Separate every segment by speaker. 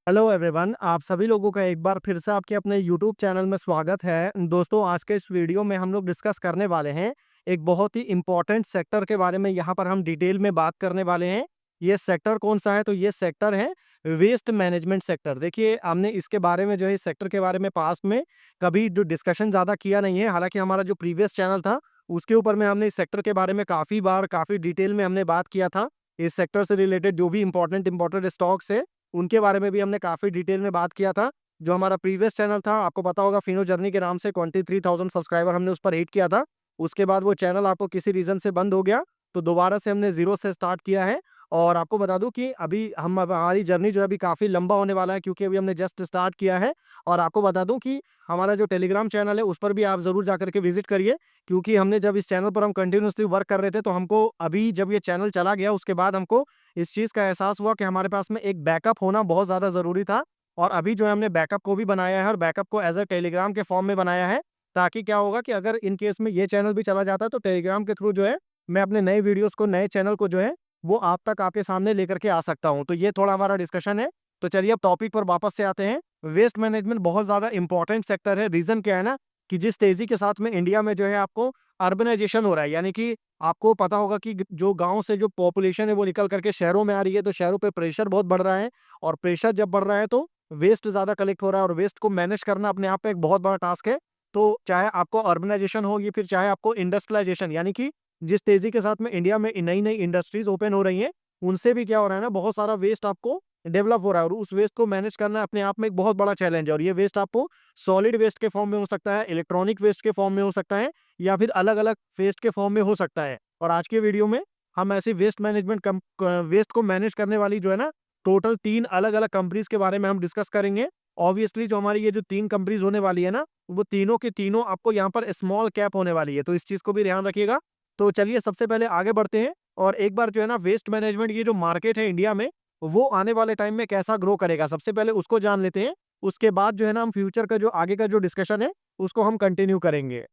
Speaker 1: Hello everyone, आप सभी लोगों का एक बार फिर से आपके अपने यूट्यूब चैनल में स्वागत है। दोस्तों, आज के इस वीडियो में हम लोग डिस्कस करने वाले हैं एक बहुत ही इम्पोर्टेंट सेक्टर के बारे में। यहाँ पर हम डिटेल में बात करने वाले हैं। ये सेक्टर कौन सा है? तो ये सेक्टर है वेस्ट मैनेजमेंट सेक्टर। देखिए, हमने इसके बारे में जो है इस सेक्टर के बारे में पास्ट में कभी जो डिस्कशन ज़्यादा किया नहीं है। हालांकि हमारा जो प्रीवियस चैनल था उसके ऊपर में हमने इस सेक्टर के बारे में काफ़ी बार काफ़ी डिटेल में हमने बात किया था। इस सेक्टर से रिलेटेड जो भी इंपॉर्टेंट स्टॉक्स है उनके बारे में भी हमने काफ़ी डिटेल में बात किया था। जो हमारा प्रीवियस चैनल था, आपको पता होगा, फिनो जर्नी के नाम से 23,000 सब्सक्राइबर हमने उस पर हिट किया था। उसके बाद वो चैनल आपको किसी रीज़न से बंद हो गया, तो दोबारा से हमने ज़ीरो से स्टार्ट किया है। और आपको बता दूँ कि अभी हमारी जर्नी जो है अभी काफ़ी लंबा होने वाला है, क्योंकि अभी हमने जस्ट स्टार्ट किया है। और आपको बता दूँ कि हमारा जो टेलीग्राम चैनल है, उस पर भी आप ज़रूर जाकर के विज़िट करिए, क्योंकि हमने जब इस चैनल पर हम कंटिन्यूअसली वर्क कर रहे थे, तो हमको अभी जब ये चैनल चला गया, उसके बाद हमको इस चीज़ का एहसास हुआ कि हमारे पास में एक बैकअप होना बहुत ज़्यादा ज़रूरी था। और अभी जो है हमने बैकअप को भी बनाया है, और बैकअप को एज़ अ टेलीग्राम के फॉर्म में बनाया है, ताकि क्या होगा कि अगर इन केस में ये चैनल भी चला जाता है, तो टेलीग्राम के थ्रू जो है मैं अपने नए वीडियोज़ को, नए चैनल को जो है वो आप तक आपके सामने लेकर के आ सकता हूँ। तो ये थोड़ा हमारा डिस्कशन है। तो चलिए अब टॉपिक पर वापस से आते हैं। वेस्ट मैनेजमेंट बहुत ज़्यादा इंपॉर्टेंट सेक्टर है। रीज़न क्या है ना, कि जिस तेज़ी के साथ में इंडिया में जो है आपको अर्बनाइजेशन हो रहा है, यानी कि आपको पता होगा कि जो गाँव से जो पॉपुलेशन है वो निकल करके शहरों में आ रही है, तो शहरों पे प्रेशर बहुत बढ़ रहा है। और प्रेशर जब बढ़ रहा है तो वेस्ट ज़्यादा कलेक्ट हो रहा है, और वेस्ट को मैनेज करना अपने आप में एक बहुत बड़ा टास्क है। तो चाहे आपको अर्बनाइजेशन हो, या फिर चाहे आपको इंडस्ट्रियलाइजेशन, यानी कि जिस तेज़ी के साथ में इंडिया में नई-नई इंडस्ट्रीज़ ओपन हो रही हैं, उनसे भी क्या हो रहा है ना, बहुत सारा वेस्ट आपको डेवलप हो रहा है, और उस वेस्ट को मैनेज करना अपने आप में एक बहुत बड़ा चैलेंज है। और ये वेस्ट आपको सॉलिड वेस्ट के फॉर्म में हो सकता है, इलेक्ट्रॉनिक वेस्ट के फॉर्म में हो सकता है, या फिर अलग-अलग वेस्ट के फॉर्म में हो सकता है। और आज के वीडियो में हम ऐसी वेस्ट को मैनेज करने वाली जो है ना, टोटल 3 अलग-अलग कंपनीज़ के बारे में हम डिस्कस करेंगे। ऑब्वियसली जो हमारी ये जो 3 कंपनीज़ होने वाली है ना, वो तीनों की तीनों आपको यहाँ पर स्मॉल कैप होने वाली है, तो इस चीज़ को भी ध्यान रखिएगा। तो चलिए सबसे पहले आगे बढ़ते हैं, और एक बार जो है ना वेस्ट मैनेजमेंट ये जो मार्केट है इंडिया में, वो आने वाले टाइम में कैसा ग्रो करेगा, सबसे पहले उसको जान लेते हैं। उसके बाद जो है ना हम फ्यूचर का जो आगे का जो डिस्कशन है, उसको हम कंटिन्यू करेंगे।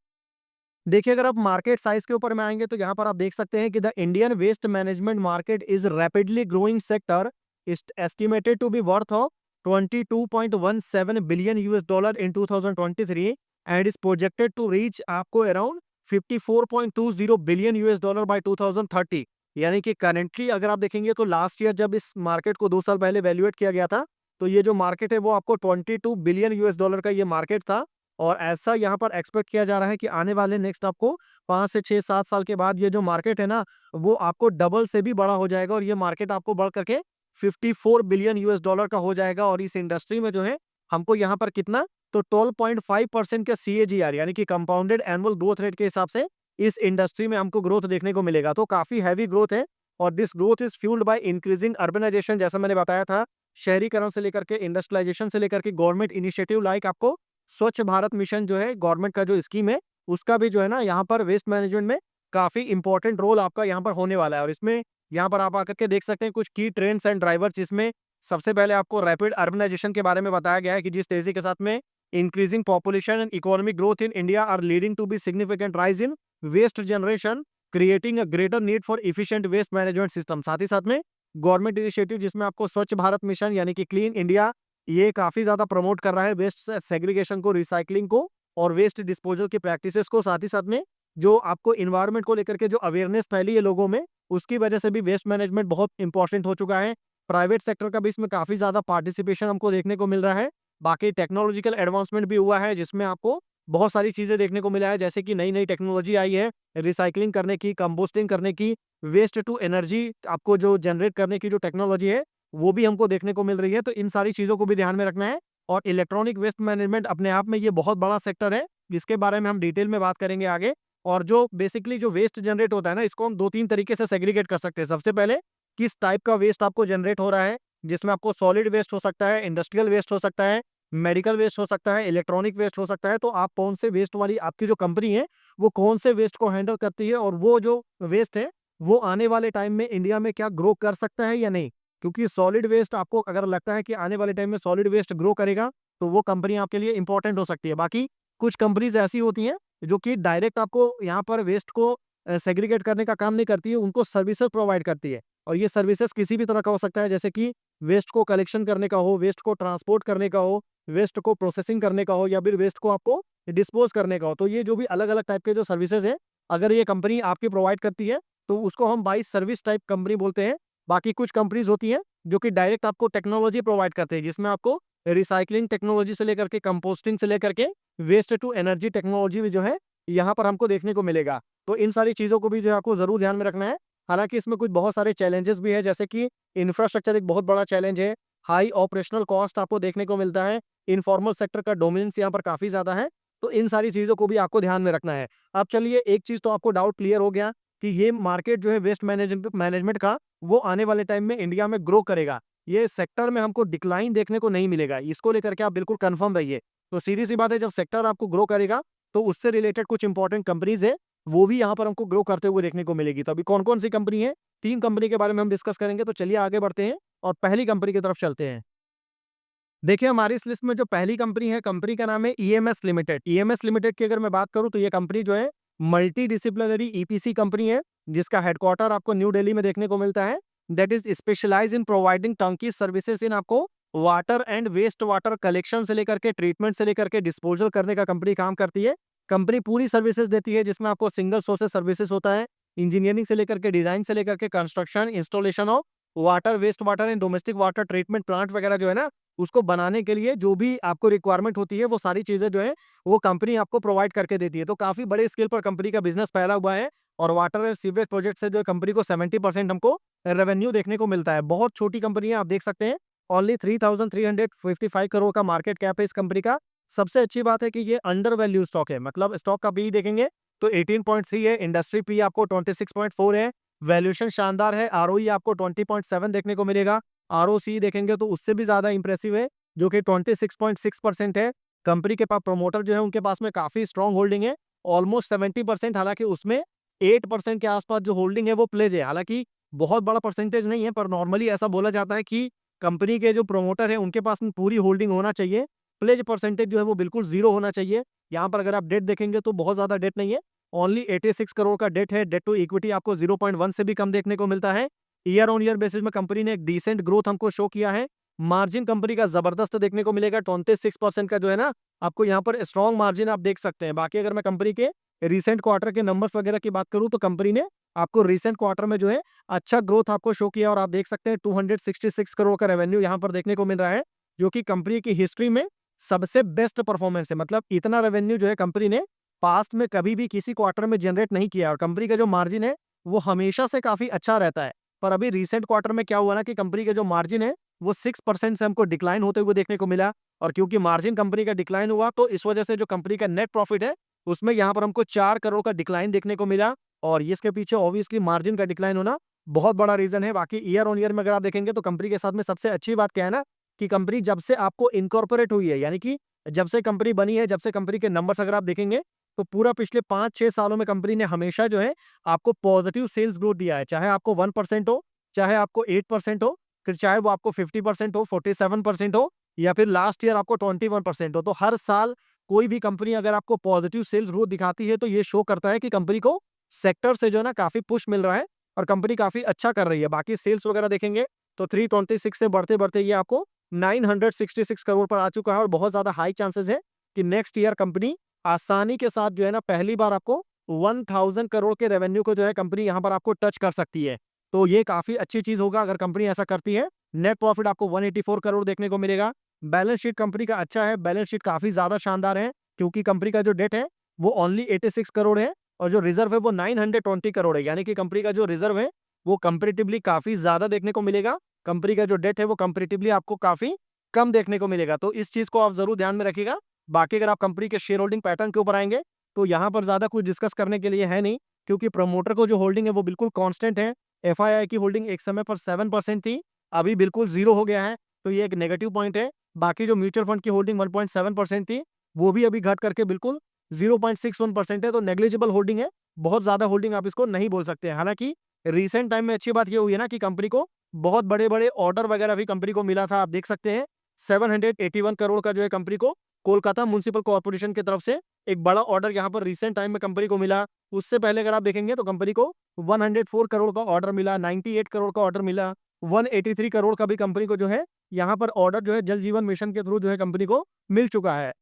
Speaker 1: देखिए, अगर आप मार्केट साइज़ के ऊपर में आएँगे, तो यहाँ पर आप देख सकते हैं कि the Indian waste management market is rapidly growing sector, is estimated to be worth of $22.17 billion in 2023, and is projected to reach आपको अराउंड $54.20 बिलियन बाय 2030। यानी कि करंटली अगर आप देखेंगे, तो लास्ट ईयर जब इस मार्केट को 2 साल पहले वैल्यूएट किया गया था, तो ये जो मार्केट है वो आपको $22 बिलियन का ये मार्केट था। और ऐसा यहाँ पर एक्सपेक्ट किया जा रहा है कि आने वाले नेक्स्ट आपको 5 से 6-7 साल के बाद ये जो मार्केट है ना, वो आपको डबल से भी बड़ा हो जाएगा, और ये मार्केट आपको बढ़ करके $54 बिलियन का हो जाएगा। और इस इंडस्ट्री में जो है हमको यहाँ पर कितना, तो 12.5% का सीएजीआर, यानी कि कंपाउंडेड एनुअल ग्रोथ रेट के हिसाब से इस इंडस्ट्री में हमको ग्रोथ देखने को मिलेगा। तो काफ़ी हैवी ग्रोथ है, और this growth is fuelled by increasing urbanisation, जैसा मैंने बताया था, शहरीकरण से लेकर के इंडस्ट्रियलाइजेशन से लेकर के गवर्नमेंट इनिशिएटिव लाइक आपको स्वच्छ भारत मिशन जो है गवर्नमेंट का जो स्कीम है, उसका भी जो है ना यहाँ पर वेस्ट मैनेजमेंट में काफ़ी इंपॉर्टेंट रोल आपका यहाँ पर होने वाला है। और इसमें यहाँ पर आप आकर के देख सकते हैं कुछ की ट्रेंड्स एंड ड्राइवर्स, जिसमें सबसे पहले आपको रैपिड अर्बनाइजेशन के बारे में बताया गया है, कि जिस तेजी के साथ में increasing population and economic growth in India are leading to be significant rise in waste generation, creating a greater need for efficient waste management system. साथ ही साथ में गवर्नमेंट इनिशिएटिव, जिसमें आपको स्वच्छ भारत मिशन यानी कि क्लीन इंडिया, ये काफ़ी ज़्यादा प्रमोट कर रहा है वेस्ट सेग्रीगेशन को, रिसाइक्लिंग को, और वेस्ट डिस्पोजल की प्रैक्टिसेस को। साथ ही साथ में जो आपको एनवायरनमेंट को लेकर के जो अवेयरनेस फैली है लोगों में, उसकी वजह से भी वेस्ट मैनेजमेंट बहुत इंपॉर्टेंट हो चुका है। प्राइवेट सेक्टर का भी इसमें काफ़ी ज़्यादा पार्टिसिपेशन हमको देखने को मिल रहा है। बाकी टेक्नोलॉजिकल एडवांसमेंट भी हुआ है, जिसमें आपको बहुत सारी चीज़ें देखने को मिला है, जैसे कि नई-नई टेक्नोलॉजी आई है रिसाइक्लिंग करने की, कंपोस्टिंग करने की, वेस्ट टू एनर्जी आपको जो जनरेट करने की जो टेक्नोलॉजी है, वो भी हमको देखने को मिल रही है। तो इन सारी चीज़ों को भी ध्यान में रखना है। और इलेक्ट्रॉनिक वेस्ट मैनेजमेंट अपने आप में ये बहुत बड़ा सेक्टर है, जिसके बारे में हम डिटेल में बात करेंगे आगे। और जो बेसिकली जो वेस्ट जनरेट होता है ना, इसको हम 2-3 तरीके से सेग्रीगेट कर सकते हैं। सबसे पहले, किस टाइप का वेस्ट आपको जनरेट हो रहा है, जिसमें आपको सॉलिड वेस्ट हो सकता है, इंडस्ट्रियल वेस्ट हो सकता है, मेडिकल वेस्ट हो सकता है, इलेक्ट्रॉनिक वेस्ट हो सकता है। तो आप कौन से वेस्ट वाली आपकी जो कंपनी है, वो कौन से वेस्ट को हैंडल करती है, और वो जो वेस्ट है, वो आने वाले टाइम में इंडिया में क्या ग्रो कर सकता है या नहीं? क्योंकि सॉलिड वेस्ट आपको अगर लगता है कि आने वाले टाइम में सॉलिड वेस्ट ग्रो करेगा, तो वो कंपनी आपके लिए इंपॉर्टेंट हो सकती है। बाकी कुछ कंपनीज़ ऐसी होती हैं, जो कि डायरेक्ट आपको यहाँ पर वेस्ट को सेग्रीगेट करने का काम नहीं करती है, उनको सर्विसेज प्रोवाइड करती है। और ये सर्विसेज किसी भी तरह का हो सकता है, जैसे कि वेस्ट को कलेक्शन करने का हो, वेस्ट को ट्रांसपोर्ट करने का हो, वेस्ट को प्रोसेसिंग करने का हो, या फिर वेस्ट को आपको डिस्पोज करने का हो। तो ये जो भी अलग-अलग टाइप के जो सर्विसेज हैं, अगर ये कंपनी आपकी प्रोवाइड करती है, तो उसको हम बाय सर्विस टाइप कंपनी बोलते हैं। बाकी कुछ कंपनीज होती हैं जो कि डायरेक्ट आपको टेक्नोलॉजी प्रोवाइड करते हैं, जिसमें आपको रिसाइक्लिंग टेक्नोलॉजी से लेकर के, कंपोस्टिंग से लेकर के, वेस्ट टू एनर्जी टेक्नोलॉजी भी जो है यहाँ पर हमको देखने को मिलेगा। तो इन सारी चीज़ों को भी जो है आपको ज़रूर ध्यान में रखना है। हालाँकि इसमें कुछ बहुत सारे चैलेंजेस भी हैं, जैसे कि इंफ्रास्ट्रक्चर एक बहुत बड़ा चैलेंज है, हाई ऑपरेशनल कॉस्ट आपको देखने को मिलता है, इन्फॉर्मल सेक्टर का डोमिनेंस यहाँ पर काफ़ी ज़्यादा है। तो इन सारी चीज़ों को भी आपको ध्यान में रखना है। अब चलिए, एक चीज़ तो आपको डाउट क्लियर हो गया कि ये मार्केट जो है वेस्ट मैनेजमेंट का, वो आने वाले टाइम में इंडिया में ग्रो करेगा। ये सेक्टर में हमको डिक्लाइन देखने को नहीं मिलेगा। इसको लेकर के आप बिल्कुल कन्फर्म रहिए। तो सीधी-सी बात है, जब सेक्टर आपको ग्रो करेगा, तो उससे रिलेटेड कुछ इंपॉर्टेंट कंपनीज़ है, वो भी यहाँ पर हमको ग्रो करते हुए देखने को मिलेगी। तो अभी कौन-कौन सी कंपनी है? 3 कंपनी के बारे में हम डिस्कस करेंगे। तो चलिए आगे बढ़ते हैं और पहली कंपनी की तरफ चलते हैं। देखिए, हमारी इस लिस्ट में जो पहली कंपनी है, कंपनी का नाम है ईएमएस लिमिटेड। ईएमएस लिमिटेड की अगर मैं बात करूँ, तो ये कंपनी जो है मल्टी डिसिप्लिनरी ईपीसी कंपनी है, जिसका हेडक्वार्टर आपको न्यू दिल्ली में देखने को मिलता है। That is specialised in providing turnkey services in आपको water and waste water collection से लेकर के, ट्रीटमेंट से लेकर के, डिस्पोजल करने का कंपनी काम करती है। कंपनी पूरी सर्विसेज देती है, जिसमें आपको सिंगल सोर्सेज सर्विसेज होता है, इंजीनियरिंग से लेकर के, डिजाइन से लेकर के, construction, installation of water, waste water and domestic water treatment plant वगैरह जो है ना, उसको बनाने के लिए जो भी आपको रिक्वायरमेंट होती है, वो सारी चीज़ें जो है, वो कंपनी आपको प्रोवाइड करके देती है। तो काफ़ी बड़े स्केल पर कंपनी का बिज़नेस फैला हुआ है, और वाटर एंड सीवेज प्रोजेक्ट से जो है कंपनी को 70% हमको रेवेन्यू देखने को मिलता है। बहुत छोटी कंपनी है, आप देख सकते हैं। ओनली 3,355 करोड़ का मार्केट कैप है इस कंपनी का। सबसे अच्छी बात है कि ये अंडर वैल्यू स्टॉक है, मतलब स्टॉक का पी देखेंगे तो 18.3 है, इंडस्ट्री पी आपको 26.4 है, वैल्यूएशन शानदार है, आरओई आपको 20.7 देखने को मिलेगा। आरओसी देखेंगे तो उससे भी ज़्यादा इंप्रेसिव है, जो कि 26.6% है। कंपनी के पास प्रमोटर जो है, उनके पास में काफ़ी स्ट्रॉन्ग होल्डिंग है, ऑलमोस्ट 70%। हालाँकि उसमें 8% के आसपास जो होल्डिंग है, वो प्लेज है। हालाँकि बहुत बड़ा परसेंटेज नहीं है, पर नॉर्मली ऐसा बोला जाता है कि कंपनी के जो प्रमोटर हैं, उनके पास में पूरी होल्डिंग होना चाहिए। प्लेज परसेंटेज जो है, वो बिल्कुल ज़ीरो होना चाहिए। यहाँ पर अगर आप डेट देखेंगे, तो बहुत ज़्यादा डेट नहीं है, ओनली 86 करोड़ का डेट है। डेट टू इक्विटी आपको 0.1 से भी कम देखने को मिलता है। ईयर ऑन ईयर बेसिस में कंपनी ने एक डिसेंट ग्रोथ हमको शो किया है। मार्जिन कंपनी का जबरदस्त देखने को मिलेगा, 26% का जो है ना, आपको यहाँ पर स्ट्रॉन्ग मार्जिन आप देख सकते हैं। बाकी अगर मैं कंपनी के रिसेंट क्वार्टर के नंबर्स वगैरह की बात करूँ, तो कंपनी ने आपको रिसेंट क्वार्टर में जो है अच्छा ग्रोथ आपको शो किया, और आप देख सकते हैं 266 करोड़ का रेवेन्यू यहाँ पर देखने को मिल रहा है, जो कि कंपनी की हिस्ट्री में सबसे बेस्ट परफॉर्मेंस है। मतलब इतना रेवेन्यू जो है कंपनी ने पास्ट में कभी भी किसी क्वार्टर में जनरेट नहीं किया, और कंपनी का जो मार्जिन है, वो हमेशा से काफी अच्छा रहता है। पर अभी रिसेंट क्वार्टर में क्या हुआ ना, कि कंपनी का जो मार्जिन है, वो 6% से हमको डिक्लाइन होते हुए देखने को मिला। और क्योंकि मार्जिन कंपनी का डिक्लाइन हुआ, तो इस वजह से जो कंपनी का नेट प्रॉफिट है, उसमें यहाँ पर हमको 4 करोड़ का डिक्लाइन देखने को मिला। और इसके पीछे ऑब्वियसली मार्जिन का डिक्लाइन होना बहुत बड़ा रीजन है। बाकी ईयर ऑन ईयर में अगर आप देखेंगे, तो कंपनी के साथ में सबसे अच्छी बात क्या है ना, कि कंपनी जब से आपको इनकॉर्पोरेट हुई है, यानी कि जब से कंपनी बनी है, जब से कंपनी के नंबर्स अगर आप देखेंगे, तो पूरा पिछले 5-6 सालों में कंपनी ने हमेशा जो है आपको पॉजिटिव सेल्स ग्रोथ दिया है। चाहे आपको 1% हो, चाहे आपको 8% हो, फिर चाहे वो आपको 50% हो, 47% हो, या फिर लास्ट ईयर आपको 21% हो। तो हर साल कोई भी कंपनी अगर आपको पॉजिटिव सेल्स ग्रोथ दिखाती है, तो ये शो करता है कि कंपनी को सेक्टर से जो है ना काफ़ी पुश मिल रहा है, और कंपनी काफ़ी अच्छा कर रही है। बाकी सेल्स वगैरह देखेंगे, तो 326 से बढ़ते-बढ़ते ये आपको 966 करोड़ पर आ चुका है, और बहुत ज़्यादा हाई चांसेस है कि नेक्स्ट ईयर कंपनी आसानी के साथ जो है ना, पहली बार आपको 1000 करोड़ के रेवेन्यू को जो है कंपनी यहाँ पर आपको टच कर सकती है। तो ये काफ़ी अच्छी चीज़ होगा अगर कंपनी ऐसा करती है। नेट प्रॉफिट आपको 184 करोड़ देखने को मिलेगा। बैलेंस शीट कंपनी का अच्छा है, बैलेंस शीट काफ़ी ज़्यादा शानदार है, क्योंकि कंपनी का जो डेट है, वो ओनली 86 करोड़ है, और जो रिजर्व है, वो 920 करोड़ है। यानी कि कंपनी का जो रिजर्व है, वो कंपैरेटिवली काफ़ी ज़्यादा देखने को मिलेगा। कंपनी का जो डेट है, वो कंपैरेटिवली आपको काफ़ी कम देखने को मिलेगा। तो इस चीज़ को आप ज़रूर ध्यान में रखिएगा। बाकी अगर आप कंपनी के शेयर होल्डिंग पैटर्न के ऊपर आएँगे, तो यहाँ पर ज़्यादा कुछ डिस्कस करने के लिए है नहीं, क्योंकि प्रमोटर को जो होल्डिंग है, वो बिल्कुल कांस्टेंट है। एफआईआई की होल्डिंग एक समय पर 7% थी, अभी बिल्कुल 0 हो गया है, तो ये एक नेगेटिव पॉइंट है। बाकी जो म्यूचुअल फंड की होल्डिंग 1.7% थी, वो भी अभी घट करके बिल्कुल 0.61% है, तो नेग्लिजिबल होल्डिंग है। बहुत ज़्यादा होल्डिंग आप इसको नहीं बोल सकते हैं। हालाँकि रिसेंट टाइम में अच्छी बात ये हुई है ना, कि कंपनी को बहुत बड़े-बड़े ऑर्डर वगैरह भी कंपनी को मिला था। आप देख सकते हैं 781 करोड़ का जो है कंपनी को कोलकाता म्युनिसिपल कॉर्पोरेशन की तरफ से एक बड़ा ऑर्डर यहाँ पर रिसेंट टाइम में कंपनी को मिला। उससे पहले अगर आप देखेंगे तो कंपनी को 104 करोड़ का ऑर्डर मिला, 98 करोड़ का ऑर्डर मिला, 183 करोड़ का भी कंपनी को जो है यहाँ पर ऑर्डर जो है जल जीवन मिशन के थ्रू जो है कंपनी को मिल चुका है।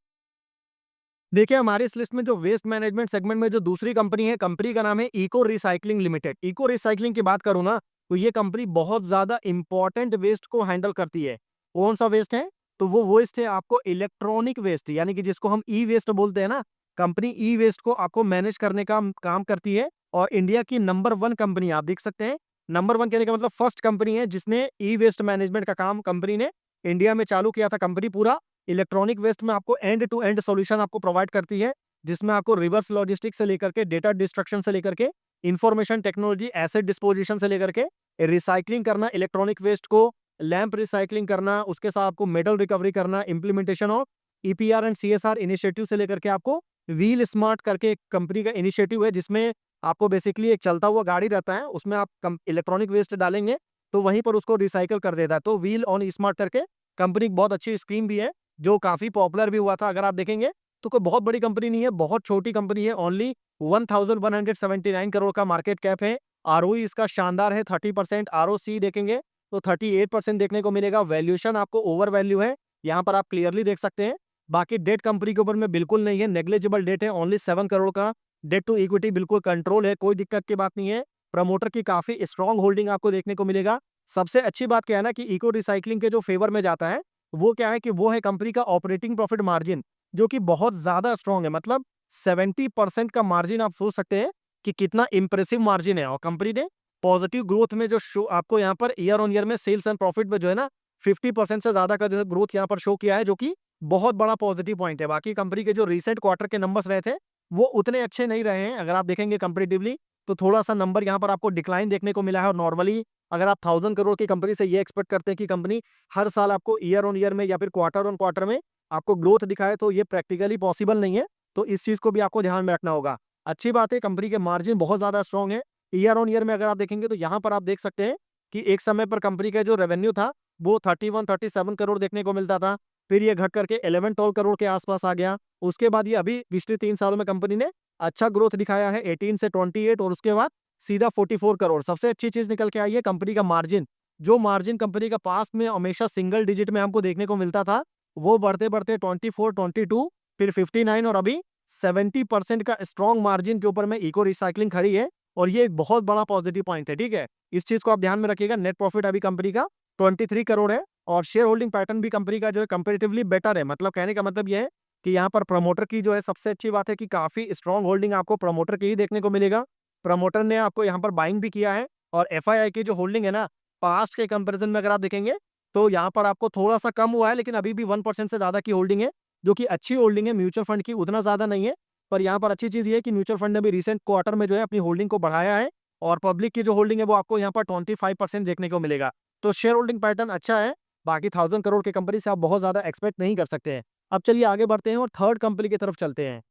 Speaker 1: देखिए हमारी इस लिस्ट में जो वेस्ट मैनेजमेंट सेगमेंट में जो दूसरी कंपनी है, कंपनी का नाम है eco recycling limited. Eco recycling की बात करूं ना, तो ये कंपनी बहुत ज्यादा इंपॉर्टेंट वेस्ट को हैंडल करती है। कौन सा वेस्ट है? तो वो वेस्ट है आपको इलेक्ट्रॉनिक वेस्ट, यानी कि जिसको हम ई वेस्ट बोलते हैं ना। कंपनी ई वेस्ट को आपको मैनेज करने का काम करती है और इंडिया की नंबर 1 कंपनी, आप देख सकते हैं नंबर 1 कहने का मतलब फर्स्ट कंपनी है जिसने ई वेस्ट मैनेजमेंट का काम कंपनी ने इंडिया में चालू किया था। कंपनी पूरा इलेक्ट्रॉनिक वेस्ट में आपको एंड टू एंड सॉल्यूशन आपको प्रोवाइड करती है, जिसमें आपको रिवर्स लॉजिस्टिक्स से लेकर के डेटा डिस्ट्रक्शन से लेकर के इंफॉर्मेशन टेक्नोलॉजी, एसेट डिस्पोजिशन से लेकर के रिसाइकलिंग करना इलेक्ट्रॉनिक वेस्ट को, लैंप रिसाइकलिंग करना, उसके साथ आपको मेटल रिकवरी करना, implementation of EPR and CSR initiative से लेकर के आपको व्हील स्मार्ट करके एक कंपनी का इनिशिएटिव है, जिसमें आपको बेसिकली एक चलता हुआ गाड़ी रहता है, उसमें आप इलेक्ट्रॉनिक वेस्ट डालेंगे तो वहीं पर उसको रिसाइकल कर देता है। तो व्हील ऑन स्मार्ट करके कंपनी की बहुत अच्छी स्कीम भी है, जो काफी पॉपुलर भी हुआ था। अगर आप देखेंगे तो कोई बहुत बड़ी कंपनी नहीं है, बहुत छोटी कंपनी है, ओनली 1179 करोड़ का मार्केट कैप है। आरओई इसका शानदार है 30%, आरओसी देखेंगे तो 38% देखने को मिलेगा। वैल्यूएशन आपको ओवर वैल्यू है, यहाँ पर आप क्लियरली देख सकते हैं। बाकी डेट कंपनी के ऊपर में बिल्कुल नहीं है, नेग्लिजिबल डेट है, ओनली 7 करोड़ का डेट टू इक्विटी बिल्कुल कंट्रोल है, कोई दिक्कत की बात नहीं है। प्रमोटर की काफी स्ट्रॉन्ग होल्डिंग आपको देखने को मिलेगा। सबसे अच्छी बात क्या है ना कि इको रिसाइकलिंग के जो फेवर में जाता है वो क्या है कि वो है कंपनी का ऑपरेटिंग प्रॉफिट मार्जिन, जो कि बहुत ज्यादा स्ट्रॉन्ग है। मतलब 70% का मार्जिन, आप सोच सकते हैं कि कितना इंप्रेसिव मार्जिन है। और कंपनी ने पॉजिटिव ग्रोथ में जो शो आपको यहाँ पर ईयर ऑन ईयर में सेल्स एंड प्रॉफिट में जो है ना 50% से ज्यादा का जो ग्रोथ यहाँ पर शो किया है, जो कि बहुत बड़ा पॉजिटिव पॉइंट है। बाकी कंपनी के जो रिसेंट क्वार्टर के नंबर्स रहे थे वो उतने अच्छे नहीं रहे हैं। अगर आप देखेंगे कंपेरेटिवली तो थोड़ा सा नंबर यहाँ पर आपको डिक्लाइन देखने को मिला है। और नॉर्मली अगर आप 1000 करोड़ की कंपनी से ये एक्सपेक्ट करते हैं कि कंपनी हर साल आपको ईयर ऑन ईयर में या फिर क्वार्टर ऑन क्वार्टर में आपको ग्रोथ दिखाए, तो ये प्रैक्टिकली पॉसिबल नहीं है। तो इस चीज को भी आपको ध्यान में रखना होगा। अच्छी बात है, कंपनी के मार्जिन बहुत ज्यादा स्ट्रॉन्ग है। ईयर ऑन ईयर में अगर आप देखेंगे तो यहाँ पर आप देख सकते हैं कि एक समय पर कंपनी का जो रेवेन्यू था वो 31-37 करोड़ देखने को मिलता था, फिर ये घट करके 11-12 करोड़ के आसपास आ गया। उसके बाद ये अभी पिछले 3 सालों में कंपनी ने अच्छा ग्रोथ दिखाया है 18 से 28, और उसके बाद सीधा 44 करोड़। सबसे अच्छी चीज निकल के आई है कंपनी का मार्जिन। जो मार्जिन कंपनी का पास्ट में हमेशा सिंगल डिजिट में हमको देखने को मिलता था, वो बढ़ते बढ़ते 24, 22, फिर 59 और अभी 70% का स्ट्रॉन्ग मार्जिन के ऊपर में इको रिसाइकलिंग खड़ी है। और ये एक बहुत बड़ा पॉजिटिव पॉइंट है, ठीक है। इस चीज को आप ध्यान में रखिएगा। नेट प्रॉफिट अभी कंपनी का 23 करोड़ है और शेयर होल्डिंग पैटर्न भी कंपनी का जो है कंपेरेटिवली बेटर है। मतलब कहने का मतलब ये है कि यहाँ पर प्रमोटर की जो है सबसे अच्छी बात है कि काफी स्ट्रॉन्ग होल्डिंग आपको प्रमोटर की ही देखने को मिलेगा। प्रमोटर ने आपको यहाँ पर बाइंग भी किया है। और एफआईआई की जो होल्डिंग है ना, पास्ट के कंपैरिजन में अगर आप देखेंगे तो यहाँ पर आपको थोड़ा सा कम हुआ है, लेकिन अभी भी 1% से ज्यादा की होल्डिंग है, जो कि अच्छी होल्डिंग है। म्यूचुअल फंड की उतना ज्यादा नहीं है, पर यहाँ पर अच्छी चीज ये है कि म्यूचुअल फंड ने भी रिसेंट क्वार्टर में जो है अपनी होल्डिंग को बढ़ाया है। और पब्लिक की जो होल्डिंग है वो आपको यहाँ पर 25% देखने को मिलेगा। तो शेयर होल्डिंग पैटर्न अच्छा है। बाकी 1000 करोड़ की कंपनी से आप बहुत ज्यादा एक्सपेक्ट नहीं कर सकते हैं। अब चलिए आगे बढ़ते हैं और थर्ड कंपनी की तरफ चलते हैं।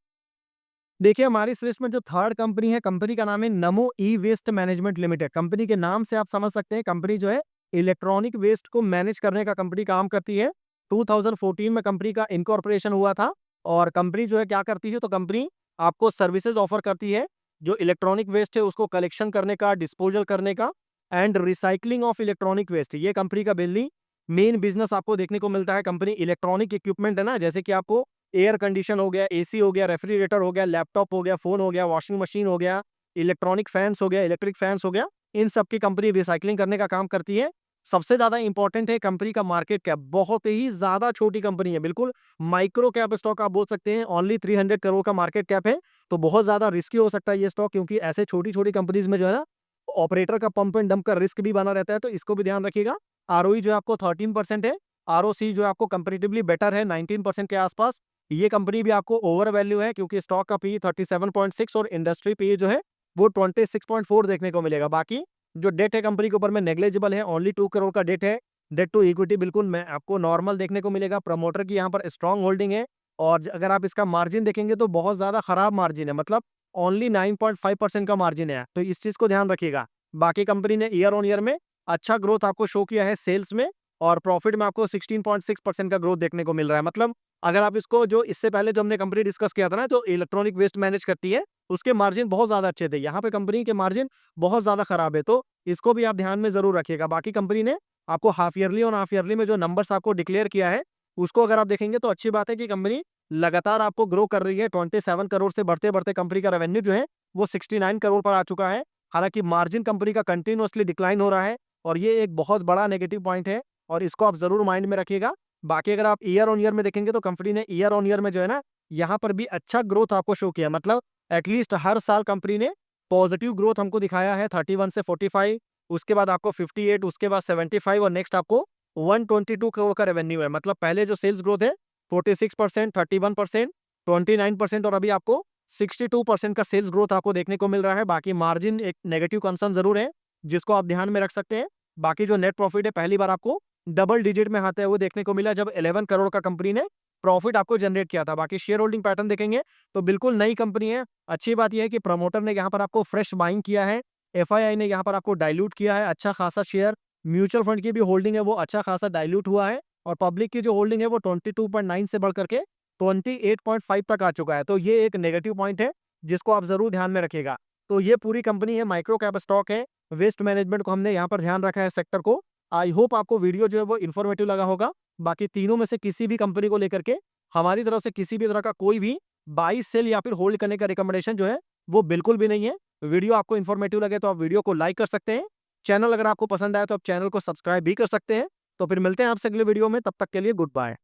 Speaker 1: देखिए हमारी इस लिस्ट में जो थर्ड कंपनी है, कंपनी का नाम है नमो ई वेस्ट मैनेजमेंट लिमिटेड। कंपनी के नाम से आप समझ सकते हैं कंपनी जो है इलेक्ट्रॉनिक वेस्ट को मैनेज करने का कंपनी काम करती है। 2014 में कंपनी का इनकॉर्पोरेशन हुआ था। और कंपनी जो है क्या करती है, तो कंपनी आपको सर्विसेज ऑफर करती है जो इलेक्ट्रॉनिक वेस्ट है उसको कलेक्शन करने का, डिस्पोजल करने का and recycling of electronic waste. ये कंपनी का बिल्ली मेन बिजनेस आपको देखने को मिलता है। कंपनी इलेक्ट्रॉनिक इक्विपमेंट है ना, जैसे कि आपको एयर कंडीशन हो गया, एसी हो गया, रेफ्रिजरेटर हो गया, लैपटॉप हो गया, फोन हो गया, वॉशिंग मशीन हो गया, इलेक्ट्रॉनिक फैंस हो गया, इलेक्ट्रिक फैंस हो गया, इन सब की कंपनी रिसाइकलिंग करने का काम करती है। सबसे ज्यादा इंपॉर्टेंट है कंपनी का मार्केट कैप, बहुत ही ज्यादा छोटी कंपनी है, बिल्कुल माइक्रो कैप स्टॉक आप बोल सकते हैं। ओनली 300 करोड़ का मार्केट कैप है, तो बहुत ज्यादा रिस्की हो सकता है ये स्टॉक, क्योंकि ऐसे छोटी छोटी कंपनीज में जो है ना ऑपरेटर का पंप एंड डंप का रिस्क भी बना रहता है, तो इसको भी ध्यान रखिएगा। आरओई जो है आपको 13% है, आरओसी जो है आपको कंपेरेटिवली बेटर है 19% के आसपास। ये कंपनी भी आपको ओवर वैल्यू है, क्योंकि स्टॉक का पी 37.6 और इंडस्ट्री पी जो है वो 26.4 देखने को मिलेगा। बाकी जो डेट है कंपनी के ऊपर में नेग्लेजिबल है, ओनली 2 करोड़ का डेट है। डेट टू इक्विटी बिल्कुल मैं आपको नॉर्मल देखने को मिलेगा। प्रमोटर की यहाँ पर स्ट्रॉन्ग होल्डिंग है। और अगर आप इसका मार्जिन देखेंगे तो बहुत ज्यादा खराब मार्जिन है, मतलब ओनली 9.5% का मार्जिन है, तो इस चीज को ध्यान रखिएगा। बाकी कंपनी ने ईयर ऑन ईयर में अच्छा ग्रोथ आपको शो किया है सेल्स में, और प्रॉफिट में आपको 16.6% का ग्रोथ देखने को मिल रहा है। मतलब अगर आप इसको, जो इससे पहले जो हमने कंपनी डिस्कस किया था ना, जो इलेक्ट्रॉनिक वेस्ट मैनेज करती है, उसके मार्जिन बहुत ज़्यादा अच्छे थे। यहाँ पे कंपनी के मार्जिन बहुत ज़्यादा खराब है, तो इसको भी आप ध्यान में ज़रूर रखिएगा। बाकी कंपनी ने आपको हाफ ईयरली और हाफ ईयरली में जो नंबर्स आपको डिक्लेयर किया है, उसको अगर आप देखेंगे तो अच्छी बात है कि कंपनी लगातार आपको ग्रो कर रही है। 27 करोड़ से बढ़ते-बढ़ते कंपनी का रेवेन्यू जो है, वो 69 करोड़ पर आ चुका है। हालाँकि मार्जिन कंपनी का कंटीन्यूअसली डिक्लाइन हो रहा है और ये एक बहुत बड़ा नेगेटिव पॉइंट है और इसको आप ज़रूर माइंड में रखिएगा। बाकी अगर आप ईयर ऑन ईयर में देखेंगे तो कंपनी ने ईयर ऑन ईयर में जो है ना, यहाँ पर भी अच्छा ग्रोथ आपको शो किया। मतलब एटलीस्ट हर साल कंपनी ने पॉजिटिव ग्रोथ हमको दिखाया है। 31 से 45, उसके बाद आपको 58, उसके बाद 75 और नेक्स्ट आपको 122 करोड़ का रेवेन्यू है। मतलब पहले जो सेल्स ग्रोथ है 46%, 31%, 29% और अभी आपको 62% का सेल्स ग्रोथ आपको देखने को मिल रहा है। बाकी मार्जिन एक नेगेटिव कंसर्न ज़रूर है, जिसको आप ध्यान में रख सकते हैं। बाकी जो नेट प्रॉफिट है, पहली बार आपको डबल डिजिट में आते हुए देखने को मिला जब 11 करोड़ का कंपनी ने प्रॉफिट आपको जनरेट किया था। बाकी शेयर होल्डिंग पैटर्न देखेंगे तो बिल्कुल नई कंपनी है। अच्छी बात यह है कि प्रमोटर ने यहाँ पर आपको फ्रेश बाइंग किया है, एफआईआई ने यहाँ पर आपको डाइल्यूट किया है अच्छा खासा शेयर, म्यूचुअल फंड की भी होल्डिंग है वो अच्छा खासा डाइल्यूट हुआ है और पब्लिक की जो होल्डिंग है वो 22.9 से बढ़ करके 28.5 तक आ चुका है। तो ये एक नेगेटिव पॉइंट है, जिसको आप ज़रूर ध्यान में रखिएगा। तो ये पूरी कंपनी है, माइक्रो कैप स्टॉक है, वेस्ट मैनेजमेंट को हमने यहाँ पर ध्यान रखा है सेक्टर को। आई होप आपको वीडियो जो है वो इन्फॉर्मेटिव लगा होगा। बाकी तीनों में से किसी भी कंपनी को लेकर के हमारी तरफ से किसी भी तरह का कोई भी बाई, सेल या फिर होल्ड करने का रिकमेंडेशन जो है वो बिल्कुल भी नहीं है। वीडियो आपको इन्फॉर्मेटिव लगे तो आप वीडियो को लाइक कर सकते हैं। चैनल अगर आपको पसंद आया तो आप चैनल को सब्सक्राइब भी कर सकते हैं। तो फिर मिलते हैं आपसे अगले वीडियो में, तब तक के लिए गुड बाय।